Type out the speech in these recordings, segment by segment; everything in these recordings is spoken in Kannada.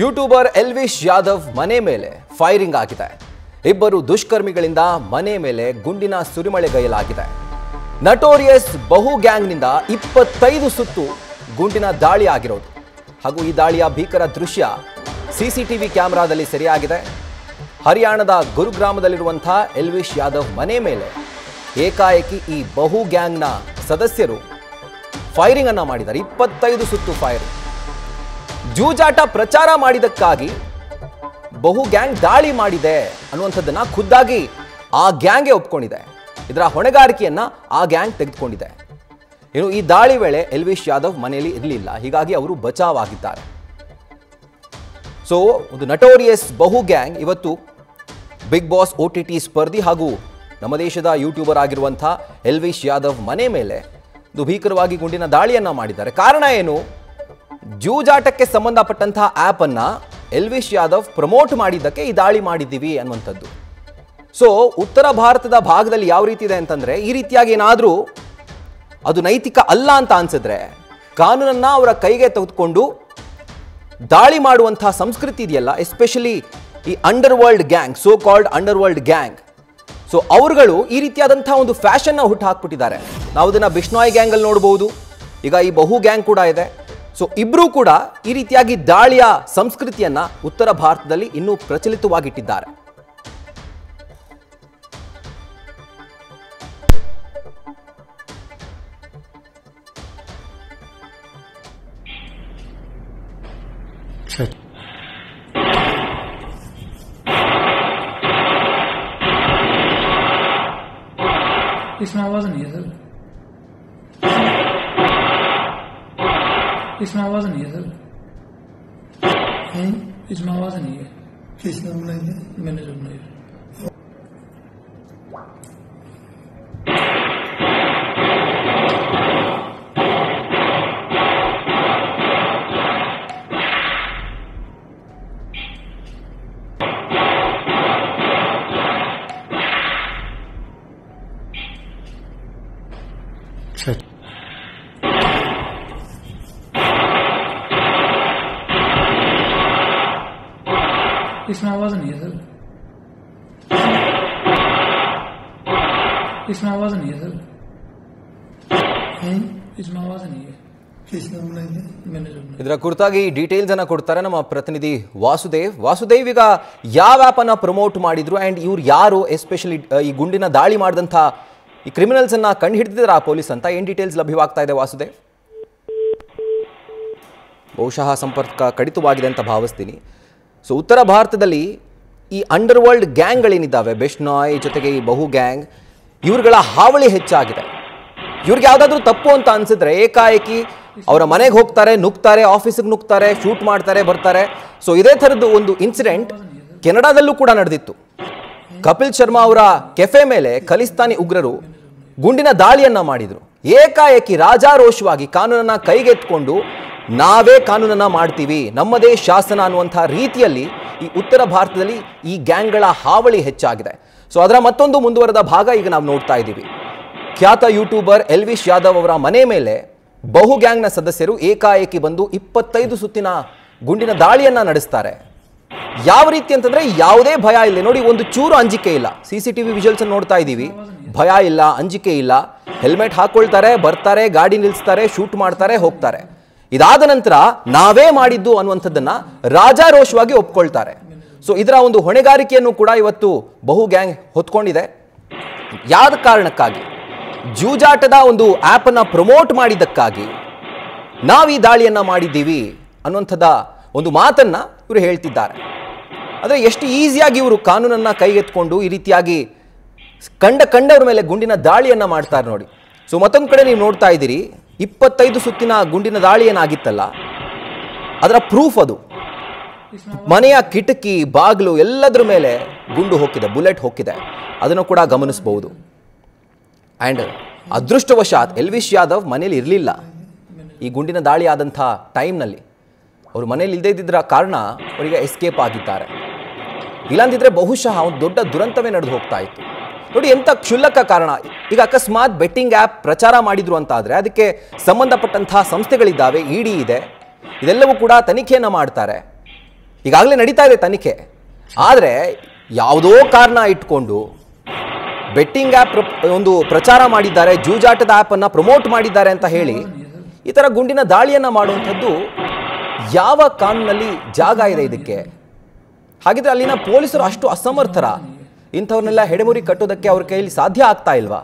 ಯೂಟ್ಯೂಬರ್ ಎಲ್ವಿಶ್ ಯಾದವ್ ಮನೆ ಮೇಲೆ ಫೈರಿಂಗ್ ಆಗಿದೆ. ಇಬ್ಬರು ದುಷ್ಕರ್ಮಿಗಳಿಂದ ಮನೆ ಮೇಲೆ ಗುಂಡಿನ ಸುರಿಮಳೆಗೈಯಲಾಗಿದೆ. ನಟೋರಿಯಸ್ ಬಹು ಗ್ಯಾಂಗ್ನಿಂದ 25 ಸುತ್ತು ಗುಂಡಿನ ದಾಳಿ ಆಗಿರೋದು ಹಾಗೂ ಈ ದಾಳಿಯ ಭೀಕರ ದೃಶ್ಯ ಸಿಸಿಟಿವಿ ಕ್ಯಾಮೆರಾದಲ್ಲಿ ಸೆರೆಯಾಗಿದೆ. ಹರಿಯಾಣದ ಗುರುಗ್ರಾಮದಲ್ಲಿರುವಂತಹ ಎಲ್ವಿಶ್ ಯಾದವ್ ಮನೆ ಮೇಲೆ ಏಕಾಏಕಿ ಈ ಬಹು ಗ್ಯಾಂಗ್ನ ಸದಸ್ಯರು ಫೈರಿಂಗ್ ಅನ್ನ ಮಾಡಿದ್ದಾರೆ. 25 ಸುತ್ತು ಫೈರಿಂಗ್. ಜೂಜಾಟ ಪ್ರಚಾರ ಮಾಡಿದಕ್ಕಾಗಿ ಬಹು ಗ್ಯಾಂಗ್ ದಾಳಿ ಮಾಡಿದೆ ಅನ್ನುವಂಥದ್ದನ್ನ ಖುದ್ದಾಗಿ ಆ ಗ್ಯಾಂಗೇ ಒಪ್ಕೊಂಡಿದೆ. ಇದರ ಹೊಣೆಗಾರಿಕೆಯನ್ನ ಆ ಗ್ಯಾಂಗ್ ತೆಗೆದುಕೊಂಡಿದೆ. ಇನ್ನು ಈ ದಾಳಿ ವೇಳೆ ಎಲ್ವಿಶ್ ಯಾದವ್ ಮನೆಯಲ್ಲಿ ಇರಲಿಲ್ಲ, ಹೀಗಾಗಿ ಅವರು ಬಚಾವಾಗಿದ್ದಾರೆ. ಸೊ ಒಂದು ನಟೋರಿಯಸ್ ಬಹು ಗ್ಯಾಂಗ್ ಇವತ್ತು ಬಿಗ್ ಬಾಸ್ OTT ಸ್ಪರ್ಧಿ ಹಾಗೂ ನಮ್ಮ ದೇಶದ ಯೂಟ್ಯೂಬರ್ ಆಗಿರುವಂತಹ ಎಲ್ವಿಶ್ ಯಾದವ್ ಮನೆ ಮೇಲೆ ಭೀಕರವಾಗಿ ಗುಂಡಿನ ದಾಳಿಯನ್ನ ಮಾಡಿದ್ದಾರೆ. ಕಾರಣ ಏನು? ಜೂಜಾಟಕ್ಕೆ ಸಂಬಂಧಪಟ್ಟಂತಹ ಆ್ಯಪ್ ಅನ್ನ ಎಲ್ವಿಶ್ ಯಾದವ್ ಪ್ರಮೋಟ್ ಮಾಡಿದ್ದಕ್ಕೆ ಈ ದಾಳಿ ಮಾಡಿದ್ದೀವಿ ಅನ್ನುವಂಥದ್ದು. ಸೊ ಉತ್ತರ ಭಾರತದ ಭಾಗದಲ್ಲಿ ಯಾವ ರೀತಿ ಇದೆ ಅಂತಂದ್ರೆ, ಈ ರೀತಿಯಾಗಿ ಏನಾದರೂ ಅದು ನೈತಿಕ ಅಲ್ಲ ಅಂತ ಅನ್ಸಿದ್ರೆ ಕಾನೂನನ್ನ ಅವರ ಕೈಗೆ ತೆಗೆದುಕೊಂಡು ದಾಳಿ ಮಾಡುವಂತಹ ಸಂಸ್ಕೃತಿ ಇದೆಯಲ್ಲ, ಎಸ್ಪೆಷಲಿ ಈ under world gang, so called under world gang. So ಅವರುಗಳು ಈ ರೀತಿಯಾದಂತಹ ಒಂದು ಫ್ಯಾಷನ್ನ ಹುಟ್ಟು ಹಾಕ್ಬಿಟ್ಟಿದ್ದಾರೆ. ನಾವು ಅದನ್ನ ಬಿಷ್ಣಾಯ್ ಗ್ಯಾಂಗ್ ಅಲ್ಲಿ ನೋಡಬಹುದು, ಈಗ ಈ ಬಹು ಗ್ಯಾಂಗ್ ಕೂಡ ಇದೆ. ಸೊ ಇಬ್ರು ಕೂಡ ಈ ರೀತಿಯಾಗಿ ದಾಳಿಯ ಸಂಸ್ಕೃತಿಯನ್ನ ಉತ್ತರ ಭಾರತದಲ್ಲಿ ಇನ್ನೂ ಪ್ರಚಲಿತವಾಗಿಟ್ಟಿದ್ದಾರೆ. इसमें आवाज नहीं है सर, इसमें आवाज नहीं है सर, इसमें आवाज नहीं है। किसने बनाई है? मैंने जो बनाई है। इसमें आवाज नहीं है सर, इसमें आवाज नहीं है सर, इसमें आवाज नहीं है। किसने बनाई है? मैंने जो बनाई। ಇದರ ಕುರಿತಾಗಿ ಡೀಟೇಲ್ಸ್ ಅನ್ನ ಕೊಡ್ತಾರೆ ನಮ್ಮ ಪ್ರತಿನಿಧಿ ವಾಸುದೇವ್. ಈಗ ಯಾವ ಆ್ಯಪ್ ಅನ್ನ ಪ್ರಮೋಟ್ ಮಾಡಿದ್ರು ಅಂಡ್ ಇವ್ರು ಯಾರು, ಎಸ್ಪೆಷಲಿ ಈ ಗುಂಡಿನ ದಾಳಿ ಮಾಡಿದಂಥ ಈ ಕ್ರಿಮಿನಲ್ಸ್ ಅನ್ನ ಕಂಡು ಹಿಡಿದಿದ್ರ ಆ ಪೊಲೀಸ್ ಅಂತ ಏನ್ ಡೀಟೇಲ್ಸ್ ಲಭ್ಯವಾಗ್ತಾ ಇದೆ ವಾಸುದೇವ್? ಬಹುಶಃ ಸಂಪರ್ಕ ಕಡಿತವಾಗಿದೆ ಅಂತ ಭಾವಿಸ್ತೀನಿ. ಸೊ ಉತ್ತರ ಭಾರತದಲ್ಲಿ ಈ ಅಂಡರ್ ವರ್ಲ್ಡ್ ಗ್ಯಾಂಗ್ಗಳೇನಿದ್ದಾವೆ, ಬಿಷ್ಣಾಯ್ ಜೊತೆಗೆ ಈ ಬಹು ಗ್ಯಾಂಗ್, ಇವ್ರುಗಳ ಹಾವಳಿ ಹೆಚ್ಚಾಗಿದೆ. ಇವ್ರಿಗೆ ಯಾವುದಾದ್ರೂ ತಪ್ಪು ಅಂತ ಅನ್ಸಿದ್ರೆ ಏಕಾಏಕಿ ಅವರ ಮನೆಗೆ ಹೋಗ್ತಾರೆ, ನುಗ್ತಾರೆ, ಆಫೀಸಿಗೆ ನುಗ್ತಾರೆ, ಶೂಟ್ ಮಾಡ್ತಾರೆ, ಬರ್ತಾರೆ. ಸೊ ಇದೇ ಥರದ್ದು ಒಂದು ಇನ್ಸಿಡೆಂಟ್ ಕೆನಡಾದಲ್ಲೂ ಕೂಡ ನಡೆದಿತ್ತು. ಕಪಿಲ್ ಶರ್ಮಾ ಅವರ ಕೆಫೆ ಮೇಲೆ ಖಲಿಸ್ತಾನಿ ಉಗ್ರರು ಗುಂಡಿನ ದಾಳಿಯನ್ನ ಮಾಡಿದ್ರು. ಏಕಾಏಕಿ ರಾಜಾರೋಷವಾಗಿ ಕಾನೂನನ್ನ ಕೈಗೆತ್ಕೊಂಡು ನಾವೇ ಕಾನೂನನ್ನ ಮಾಡ್ತೀವಿ, ನಮ್ಮದೇ ಶಾಸನ ಅನ್ನುವಂತಹ ರೀತಿಯಲ್ಲಿ ಈ ಉತ್ತರ ಭಾರತದಲ್ಲಿ ಈ ಗ್ಯಾಂಗ್ಗಳ ಹಾವಳಿ ಹೆಚ್ಚಾಗಿದೆ. ಸೊ ಅದರ ಮತ್ತೊಂದು ಮುಂದುವರೆದ ಭಾಗ ಈಗ ನಾವು ನೋಡ್ತಾ ಇದ್ದೀವಿ. ಖ್ಯಾತ ಯೂಟ್ಯೂಬರ್ ಎಲ್ವಿಶ್ ಯಾದವ್ ಅವರ ಮನೆ ಮೇಲೆ ಬಹು ಗ್ಯಾಂಗ್ನ ಸದಸ್ಯರು ಏಕಾಏಕಿ ಬಂದು 25 ಸುತ್ತಿನ ಗುಂಡಿನ ದಾಳಿಯನ್ನ ನಡೆಸ್ತಾರೆ. ಯಾವ ರೀತಿ ಅಂತಂದ್ರೆ ಯಾವುದೇ ಭಯ ಇಲ್ಲ ನೋಡಿ, ಒಂದು ಚೂರು ಅಂಜಿಕೆ ಇಲ್ಲ. CCTV ವಿಜುವಲ್ಸ್ ನೋಡ್ತಾ ಇದ್ದೀವಿ, ಭಯ ಇಲ್ಲ, ಅಂಜಿಕೆ ಇಲ್ಲ. ಹೆಲ್ಮೆಟ್ ಹಾಕೊಳ್ತಾರೆ, ಬರ್ತಾರೆ, ಗಾಡಿ ನಿಲ್ಲಿಸ್ತಾರೆ, ಶೂಟ್ ಮಾಡ್ತಾರೆ, ಹೋಗ್ತಾರೆ. ಇದಾದ ನಂತರ ನಾವೇ ಮಾಡಿದ್ದು ಅನ್ನುವಂಥದ್ದನ್ನ ರಾಜಾರೋಷವಾಗಿ ಒಪ್ಕೊಳ್ತಾರೆ. ಸೊ ಇದರ ಒಂದು ಹೊಣೆಗಾರಿಕೆಯನ್ನು ಕೂಡ ಇವತ್ತು ಬಹು ಗ್ಯಾಂಗ್ ಹೊತ್ಕೊಂಡಿದೆ. ಯಾದ ಕಾರಣಕ್ಕಾಗಿ? ಜೂಜಾಟದ ಒಂದು ಆ್ಯಪ್ ಅನ್ನ ಪ್ರಮೋಟ್ ಮಾಡಿದ್ದಕ್ಕಾಗಿ ನಾವು ಈ ದಾಳಿಯನ್ನ ಮಾಡಿದ್ದೀವಿ ಅನ್ನುವಂಥದ್ದ ಒಂದು ಮಾತನ್ನ ಇವರು ಹೇಳ್ತಿದ್ದಾರೆ. ಆದರೆ ಎಷ್ಟು ಈಸಿಯಾಗಿ ಇವರು ಕಾನೂನನ್ನ ಕೈಗೆತ್ಕೊಂಡು ಈ ರೀತಿಯಾಗಿ ಕಂಡವ್ರ ಮೇಲೆ ಗುಂಡಿನ ದಾಳಿಯನ್ನ ಮಾಡ್ತಾರೆ ನೋಡಿ. ಸೊ ಮತ್ತೊಂದು ಕಡೆ ನೀವು ನೋಡ್ತಾ ಇದ್ದೀರಿ, 25 ಸುತ್ತಿನ ಗುಂಡಿನ ದಾಳಿ ಏನಾಗಿತ್ತಲ್ಲ, ಅದರ ಪ್ರೂಫ್ ಅದು. ಮನೆಯ ಕಿಟಕಿ, ಬಾಗಿಲು ಎಲ್ಲದರ ಮೇಲೆ ಗುಂಡು ಹೋಗಿದೆ, ಬುಲೆಟ್ ಹೋಗಿದೆ. ಅದನ್ನು ಕೂಡ ಗಮನಿಸಬಹುದು. ಆ್ಯಂಡ್ ಅದೃಷ್ಟವಶಾತ್ ಎಲ್ವಿಶ್ ಯಾದವ್ ಮನೇಲಿ ಇರಲಿಲ್ಲ ಈ ಗುಂಡಿನ ದಾಳಿ ಆದಂಥ ಟೈಮ್ನಲ್ಲಿ. ಅವರು ಮನೇಲಿ ಇಲ್ಲದೇ ಇದ್ದಿದ್ದರ ಕಾರಣ ಅವರಿಗೆ ಎಸ್ಕೇಪ್ ಆಗಿದ್ದಾರೆ. ಇಲ್ಲಾಂದಿದ್ರೆ ಬಹುಶಃ ಒಂದು ದೊಡ್ಡ ದುರಂತವೇ ನಡೆದು ಹೋಗ್ತಾ ಇತ್ತು. ನೋಡಿ ಎಂಥ ಕ್ಷುಲ್ಲಕ ಕಾರಣ. ಈಗ ಅಕಸ್ಮಾತ್ ಬೆಟ್ಟಿಂಗ್ ಆ್ಯಪ್ ಪ್ರಚಾರ ಮಾಡಿದ್ರು ಅಂತ ಆದರೆ ಅದಕ್ಕೆ ಸಂಬಂಧಪಟ್ಟಂತಹ ಸಂಸ್ಥೆಗಳಿದ್ದಾವೆ, ಇಡಿ ಇದೆ, ಇದೆಲ್ಲವೂ ಕೂಡ ತನಿಖೆಯನ್ನು ಮಾಡ್ತಾರೆ. ಈಗಾಗಲೇ ನಡೀತಾ ಇದೆ ತನಿಖೆ. ಆದರೆ ಯಾವುದೋ ಕಾರಣ ಇಟ್ಕೊಂಡು ಬೆಟ್ಟಿಂಗ್ ಆ್ಯಪ್ ಒಂದು ಪ್ರಚಾರ ಮಾಡಿದ್ದಾರೆ, ಜೂಜಾಟದ ಆ್ಯಪನ್ನು ಪ್ರಮೋಟ್ ಮಾಡಿದ್ದಾರೆ ಅಂತ ಹೇಳಿ ಈ ಥರ ಗುಂಡಿನ ದಾಳಿಯನ್ನು ಮಾಡುವಂಥದ್ದು ಯಾವ ಕಾನೂನಲ್ಲಿ ಜಾಗ ಇದೆ ಇದಕ್ಕೆ? ಹಾಗಿದ್ರೆ ಅಲ್ಲಿನ ಪೊಲೀಸರು ಅಷ್ಟು ಅಸಮರ್ಥರ? ಇಂಥವ್ರನ್ನೆಲ್ಲ ಹೆಡೆಮುರಿ ಕಟ್ಟೋದಕ್ಕೆ ಅವ್ರ ಕೈಯಲ್ಲಿ ಸಾಧ್ಯ ಆಗ್ತಾ ಇಲ್ವಾ?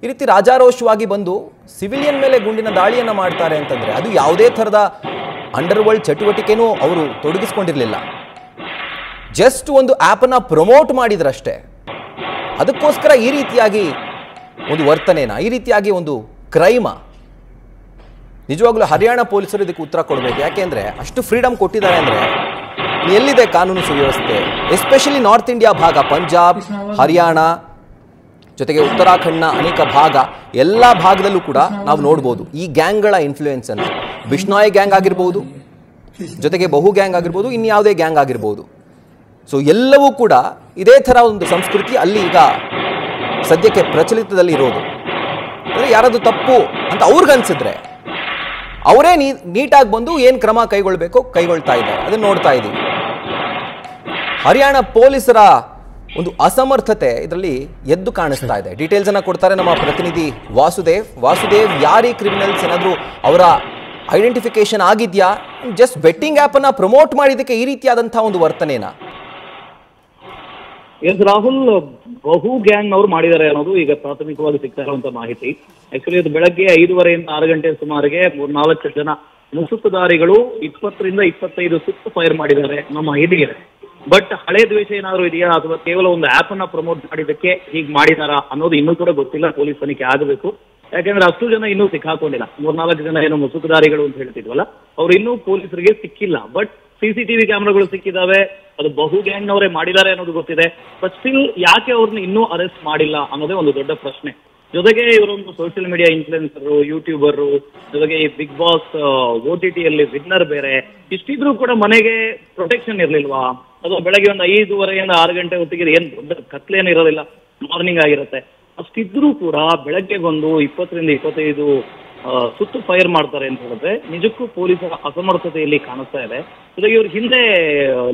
ಈ ರೀತಿ ರಾಜಾರೋಷವಾಗಿ ಬಂದು ಸಿವಿಲಿಯನ್ ಮೇಲೆ ಗುಂಡಿನ ದಾಳಿಯನ್ನು ಮಾಡ್ತಾರೆ ಅಂತಂದರೆ ಅದು ಯಾವುದೇ ಥರದ ಅಂಡರ್ವರ್ಲ್ಡ್ ಚಟುವಟಿಕೆನೂ ಅವರು ತೊಡಗಿಸ್ಕೊಂಡಿರಲಿಲ್ಲ. ಜಸ್ಟ್ ಒಂದು ಆ್ಯಪನ್ನು ಪ್ರಮೋಟ್ ಮಾಡಿದ್ರಷ್ಟೇ. ಅದಕ್ಕೋಸ್ಕರ ಈ ರೀತಿಯಾಗಿ ಒಂದು ವರ್ತನೆನ, ಈ ರೀತಿಯಾಗಿ ಒಂದು ಕ್ರೈಮ. ನಿಜವಾಗ್ಲೂ ಹರಿಯಾಣ ಪೊಲೀಸರು ಇದಕ್ಕೆ ಉತ್ತರ ಕೊಡಬೇಕು. ಯಾಕೆಂದರೆ ಅಷ್ಟು ಫ್ರೀಡಮ್ ಕೊಟ್ಟಿದ್ದಾರೆ ಅಂದರೆ ಎಲ್ಲಿದೆ ಕಾನೂನು ಸುವ್ಯವಸ್ಥೆ? ಎಸ್ಪೆಷಲಿ ನಾರ್ತ್ ಇಂಡಿಯಾ ಭಾಗ, ಪಂಜಾಬ್, ಹರಿಯಾಣ ಜೊತೆಗೆ ಉತ್ತರಾಖಂಡ್ನ ಅನೇಕ ಭಾಗ, ಎಲ್ಲ ಭಾಗದಲ್ಲೂ ಕೂಡ ನಾವು ನೋಡ್ಬೋದು ಈ ಗ್ಯಾಂಗ್ಗಳ ಇನ್ಫ್ಲೂಯೆನ್ಸನ್ನು. ಬಿಷ್ಣಾಯ್ ಗ್ಯಾಂಗ್ ಆಗಿರ್ಬೋದು, ಜೊತೆಗೆ ಬಹು ಗ್ಯಾಂಗ್ ಆಗಿರ್ಬೋದು, ಇನ್ಯಾವುದೇ ಗ್ಯಾಂಗ್ ಆಗಿರ್ಬೋದು. ಸೊ ಎಲ್ಲವೂ ಕೂಡ ಇದೇ ಥರ ಒಂದು ಸಂಸ್ಕೃತಿ ಅಲ್ಲಿ ಈಗ ಸದ್ಯಕ್ಕೆ ಪ್ರಚಲಿತದಲ್ಲಿ ಇರೋದು. ಅಂದರೆ ಯಾರಾದರೂ ತಪ್ಪು ಅಂತ ಅವ್ರಿಗನ್ಸಿದ್ರೆ ಅವರೇ ನೀಟಾಗಿ ಬಂದು ಏನು ಕ್ರಮ ಕೈಗೊಳ್ಳಬೇಕೋ ಕೈಗೊಳ್ತಾ ಇದ್ದಾರೆ. ಅದನ್ನು ನೋಡ್ತಾ ಇದ್ದೀವಿ. ಹರಿಯಾಣ ಪೊಲೀಸರ ಒಂದು ಅಸಮರ್ಥತೆ ಇದರಲ್ಲಿ ಎದ್ದು ಕಾಣಿಸ್ತಾ ಇದೆ. ಡೀಟೇಲ್ಸನ್ನು ಕೊಡ್ತಾರೆ ನಮ್ಮ ಪ್ರತಿನಿಧಿ ವಾಸುದೇವ್. ಯಾರೀ ಕ್ರಿಮಿನಲ್ಸ್? ಏನಾದರೂ ಅವರ ಐಡೆಂಟಿಫಿಕೇಶನ್ ಆಗಿದೆಯಾ? ಜಸ್ಟ್ ಬೆಟ್ಟಿಂಗ್ ಆ್ಯಪನ್ನು ಪ್ರಮೋಟ್ ಮಾಡಿದ್ದಕ್ಕೆ ಈ ರೀತಿಯಾದಂಥ ಒಂದು ವರ್ತನೆನಾ? ಎಸ್ ರಾಹುಲ್, ಬಹು ಗ್ಯಾಂಗ್ ಅವರು ಮಾಡಿದ್ದಾರೆ ಅನ್ನೋದು ಈಗ ಪ್ರಾಥಮಿಕವಾಗಿ ಸಿಗ್ತಾ ಇರುವಂತಹ ಮಾಹಿತಿ. ಆಕ್ಚುಲಿ ಇದು ಬೆಳಗ್ಗೆ 5:30 6 ಗಂಟೆ ಸುಮಾರಿಗೆ 3-4 ಜನ ಮುಸುಕುದಾರಿಗಳು 20 ರಿಂದ 25 ಸುತ್ತು ಫೈರ್ ಮಾಡಿದ್ದಾರೆ ನಮ್ಮ ಮಾಹಿತಿ ಇದೆ. ಬಟ್ ಹಳೆ ದ್ವೇಷ ಏನಾದ್ರು ಇದೆಯಾ ಅಥವಾ ಕೇವಲ ಒಂದು ಆಪ್ ಅನ್ನ ಪ್ರಮೋಟ್ ಮಾಡಿದ್ದಕ್ಕೆ ಹೀಗೆ ಮಾಡಿದಾರಾ ಅನ್ನೋದು ಇನ್ನೂ ಕೂಡ ಗೊತ್ತಿಲ್ಲ. ಪೊಲೀಸ್ ತನಿಖೆ ಆಗಬೇಕು. ಯಾಕಂದ್ರೆ ಅಷ್ಟು ಜನ ಇನ್ನೂ ಸಿಕ್ಕಾಕೊಂಡಿಲ್ಲ. 3-4 ಜನ ಏನೋ ಮುಸುಕುದಾರಿಗಳು ಅಂತ ಹೇಳ್ತಿದ್ವಲ್ಲ, ಅವ್ರು ಇನ್ನೂ ಪೊಲೀಸರಿಗೆ ಸಿಕ್ಕಿಲ್ಲ. But CCTV ಕ್ಯಾಮ್ರಾಗಳು ಸಿಕ್ಕಿದಾವೆ. ಅದು ಬಹು ಗ್ಯಾಂಗ್ನವರೇ ಮಾಡಿದ್ದಾರೆ ಅನ್ನೋದು ಗೊತ್ತಿದೆ. ಬಟ್ ಸ್ಟಿಲ್ ಯಾಕೆ ಅವ್ರನ್ನ ಇನ್ನೂ ಅರೆಸ್ಟ್ ಮಾಡಿಲ್ಲ ಅನ್ನೋದೇ ಒಂದು ದೊಡ್ಡ ಪ್ರಶ್ನೆ. ಜೊತೆಗೆ ಇವರೊಂದು ಸೋಷಿಯಲ್ ಮೀಡಿಯಾ ಇನ್ಫ್ಲುಯೆನ್ಸರು, ಯೂಟ್ಯೂಬರು, ಜೊತೆಗೆ ಈ ಬಿಗ್ ಬಾಸ್ OTT ಅಲ್ಲಿ ವಿನ್ನರ್ ಬೇರೆ. ಇಷ್ಟಿದ್ರೂ ಕೂಡ ಮನೆಗೆ ಪ್ರೊಟೆಕ್ಷನ್ ಇರ್ಲಿಲ್ವಾ? ಅದು ಬೆಳಗ್ಗೆ ಒಂದು 5:30 6 ಗಂಟೆ ಹೊತ್ತಿಗೆ ಏನ್ ದೊಡ್ಡ ಕತ್ಲೇನು ಇರೋದಿಲ್ಲ, ಮಾರ್ನಿಂಗ್ ಆಗಿರುತ್ತೆ. ಅಷ್ಟಿದ್ರೂ ಕೂಡ ಬೆಳಗ್ಗೆ ಬಂದು 20 ರಿಂದ 25 ಸುತ್ತು ಫೈರ್ ಮಾಡ್ತಾರೆ ಅಂತ ಹೇಳಿದ್ರೆ ನಿಜಕ್ಕೂ ಪೊಲೀಸರ ಅಸಮರ್ಥತೆಯಲ್ಲಿ ಕಾಣಿಸ್ತಾ ಇದೆ. ಜೊತೆಗೆ ಇವ್ರ ಹಿಂದೆ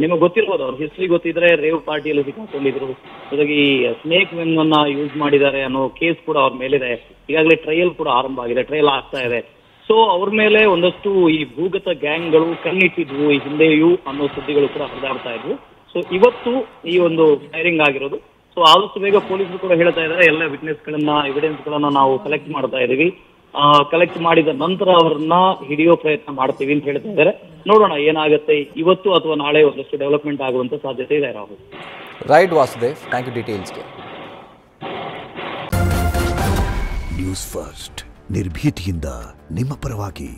ನಿಮಗೆ ಗೊತ್ತಿರ್ಬೋದು, ಅವ್ರ ಹಿಸ್ಟ್ರಿ ಗೊತ್ತಿದ್ರೆ ರೇವ್ ಪಾರ್ಟಿಯಲ್ಲಿ ಸಿಕ್ಕಾಕೊಂಡಿದ್ರು. ಜೊತೆಗೆ ಈ ಸ್ನೇಕ್ ವೆನ್ ಅನ್ನ ಯೂಸ್ ಮಾಡಿದ್ದಾರೆ ಅನ್ನೋ ಕೇಸ್ ಕೂಡ ಅವ್ರ ಮೇಲಿದೆ. ಈಗಾಗಲೇ ಟ್ರಯಲ್ ಕೂಡ ಆರಂಭ ಆಗಿದೆ, ಟ್ರಯಲ್ ಆಗ್ತಾ ಇದೆ. ಸೊ ಅವ್ರ ಮೇಲೆ ಒಂದಷ್ಟು ಈ ಭೂಗತ ಗ್ಯಾಂಗ್ಗಳು ಕಣ್ಣಿಟ್ಟಿದ್ವು ಈ ಹಿಂದೆಯೂ ಅನ್ನೋ ಸುದ್ದಿಗಳು ಕೂಡ ಹರಿದಾಡ್ತಾ ಇದ್ವು. ಸೊ ಇವತ್ತು ಈ ಒಂದು ಫೈರಿಂಗ್ ಆಗಿರೋದು. ಸೊ ಆದಷ್ಟು ಬೇಗ ಪೊಲೀಸರು ಕೂಡ ಹೇಳ್ತಾ ಇದ್ದಾರೆ ಎಲ್ಲ ಎವಿಡೆನ್ಸ್ ಗಳನ್ನ ನಾವು ಕಲೆಕ್ಟ್ ಮಾಡ್ತಾ ಇದೀವಿ. ಕಲೆಕ್ಟ್ ಮಾಡಿದ ನಂತರ ಅವರನ್ನ ಹಿಡಿಯೋ ಪ್ರಯತ್ನ ಮಾಡ್ತೀವಿ ಅಂತ ಹೇಳ್ತಾ ಇದ್ದಾರೆ. ನೋಡೋಣ ಏನಾಗುತ್ತೆ. ಇವತ್ತು ಅಥವಾ ನಾಳೆ ಒಂದಷ್ಟು ಡೆವಲಪ್ಮೆಂಟ್ ಆಗುವಂತ ಸಾಧ್ಯತೆ ಇದೆ. Rahul. Right Vasudev, thank you ಡೀಟೇಲ್ಸ್ಗೆ. ನ್ಯೂಸ್ ಫಸ್ಟ್, ನಿರ್ಭೀತಿಯಿಂದ ನಿಮ್ಮ ಪರವಾಗಿ.